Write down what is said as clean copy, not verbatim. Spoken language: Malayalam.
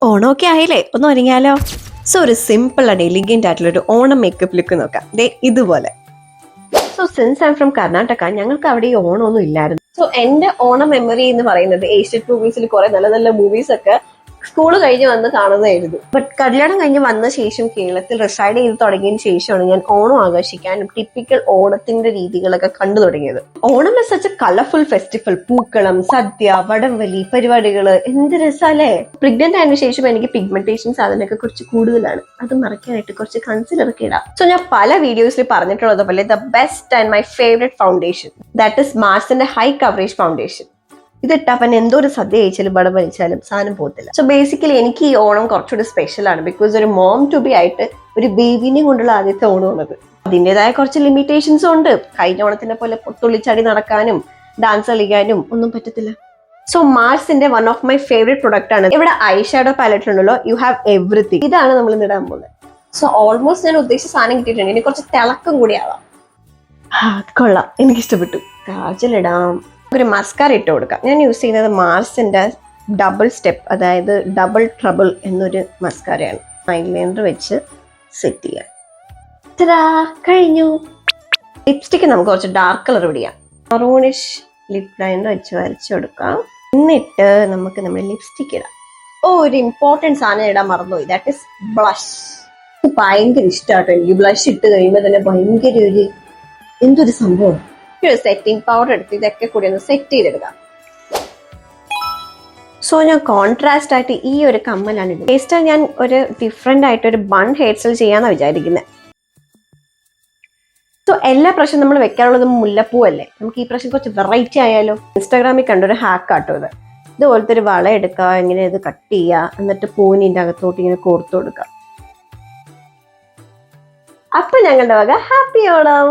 ഓണമൊക്കെ ആയില്ലേ, ഒന്ന് ഒരുങ്ങിയാലോ? സോ ഒരു സിമ്പിൾ ആൻഡ് എലിഗന്റ് ആയിട്ടുള്ള ഒരു ഓണം മേക്കപ്പ് ലുക്ക് നോക്കാം. ദേ ഇതുപോലെ. So since I from Karnataka, ഞങ്ങൾക്ക് അവിടെ ഈ ഓണമൊന്നും ഇല്ലായിരുന്നു. സോ എന്റെ ഓണം മെമ്മറി എന്ന് പറയുന്നത് ഏഷ്യൻ മൂവീസിൽ കുറെ നല്ല നല്ല മൂവീസ് ഒക്കെ സ്കൂൾ കഴിഞ്ഞ് വന്ന് കാണുന്നതായിരുന്നു. ബട്ട് കല്യാണം കഴിഞ്ഞ് വന്ന ശേഷം കേരളത്തിൽ റിസൈഡ് ചെയ്ത് തുടങ്ങിയതിന് ശേഷമാണ് ഞാൻ ഓണം ആഘോഷിക്കാനും ടിപ്പിക്കൽ ഓണത്തിന്റെ രീതികളൊക്കെ കണ്ടു തുടങ്ങിയത്. Onam is such A colourful festival. പൂക്കളം, സദ്യ, വടംവലി, പരിപാടികള്, എന്ത് രസാലേ. പ്രഗ്നന്റ് ആയതിനു ശേഷം എനിക്ക് പിഗ്മെന്റേഷൻസ് അതിനൊക്കെ കുറച്ച് കൂടുതലാണ്. അത് മറക്കാനായിട്ട് കുറച്ച് കൺസിലർ ഒക്കെ ഇടാം. സോ ഞാൻ പല വീഡിയോസിൽ പറഞ്ഞിട്ടുള്ളത് പോലെ the best and my favourite foundation that is മാർസിന്റെ ഹൈ കവറേജ് ഫൗണ്ടേഷൻ. ഇതിട്ടപ്പൻ എന്തോ ഒരു സദ്യ കഴിച്ചാലും ബടം വലിച്ചാലും സാധനം പോകത്തില്ല. സോ ബേസിക്കലി എനിക്ക് ഈ ഓണം കുറച്ചുകൂടി സ്പെഷ്യൽ ആണ്. ബിക്കോസ് ഒരു മോം ടു ബി ആയിട്ട് ഒരു ബേബിനെ കൊണ്ടുള്ള ആദ്യത്തെ ഓണമാണത്. അതിൻ്റെതായ കുറച്ച് ലിമിറ്റേഷൻസും ഉണ്ട്. കഴിഞ്ഞ ഓണത്തിനെ പോലെ പൊത്തുള്ളിച്ചാടി നടക്കാനും ഡാൻസ് കളിക്കാനും ഒന്നും പറ്റത്തില്ല. സോ മാർസിന്റെ one of my favourite product ആണ്. ഇവിടെ ഐ ഷാഡോ പാലറ്റ് ഉണ്ടല്ലോ, യു ഹാവ് എവറിത്തിങ്. ഇതാണ് നമ്മൾ ഇന്ന് ഇടാൻ പോകുന്നത്. സോ ഓൾമോസ്റ്റ് ഞാൻ ഉദ്ദേശിച്ച സാധനം കിട്ടിയിട്ടുണ്ട്. ഇനി കുറച്ച് തിളക്കം കൂടി ആവാം. കൊള്ളാം, എനിക്കിഷ്ടപ്പെട്ടു. കാജലിടാം, ഒരു മസ്കാര ഇട്ട് കൊടുക്കാം. ഞാൻ യൂസ് ചെയ്യുന്നത് മാർസിന്റെ ഡബിൾ സ്റ്റെപ്പ്, അതായത് ഡബിൾ ട്രബിൾ എന്നൊരു മസ്കാരയാണ്. ഐലൈനർ വെച്ച് സെറ്റ് ചെയ്യാം. കഴിഞ്ഞു. ലിപ്സ്റ്റിക്ക് നമുക്ക് കുറച്ച് ഡാർക്ക് കളർ പിടിക്കാം. മറൂണിഷ് ലിപ് ലൈനർ വെച്ച് വരച്ചു കൊടുക്കാം. എന്നിട്ട് നമുക്ക് നമ്മുടെ ലിപ്സ്റ്റിക്ക് ഇടാം. ഒരു ഇമ്പോർട്ടൻറ്റ് സാധനം ഇടാൻ മറന്നുപോയി, ദാറ്റ് ഇസ് ബ്ലഷ്. ഭയങ്കര ഇഷ്ടമാട്ടോ എനിക്ക്. ബ്ലഷ് ഇട്ട് കഴിയുമ്പോൾ തന്നെ ഭയങ്കര ഒരു എന്തൊരു സംഭവം. സെറ്റിംഗ് പൗഡർ എടുത്ത് ഇതൊക്കെ കൂടി ഒന്ന് സെറ്റ് ചെയ്തെടുക്കാം. സോ ഞാൻ കോൺട്രാസ്റ്റ് ആയിട്ട് ഈ ഒരു കമ്മലാണ് ഇടുന്നത്. നെക്സ്റ്റ് ഞാൻ ഒരു ഡിഫറെന്റ് ആയിട്ട് ഒരു ബൺ ഹെയർ സ്റ്റൈൽ ചെയ്യാന്നാ വിചാരിക്കുന്നത്. സോ എല്ലാ പ്രാവശ്യം നമ്മൾ വെക്കാനുള്ളത് മുല്ലപ്പൂ അല്ലേ, നമുക്ക് ഈ പ്രാവശ്യം കുറച്ച് വെറൈറ്റി ആയാലോ. ഇൻസ്റ്റാഗ്രാമിൽ കണ്ടൊരു ഹാക്ക് ആട്ടോ ഇത്. ഇതുപോലത്തെ ഒരു വള എടുക്കുക, ഇങ്ങനെ ഇത് കട്ട് ചെയ്യുക, എന്നിട്ട് പൂവിൻ്റെ അകത്തോട്ട് ഇങ്ങനെ കോർത്തു കൊടുക്കുക. അപ്പൊ ഞങ്ങളുടെ വക ഹാപ്പി ഓണം.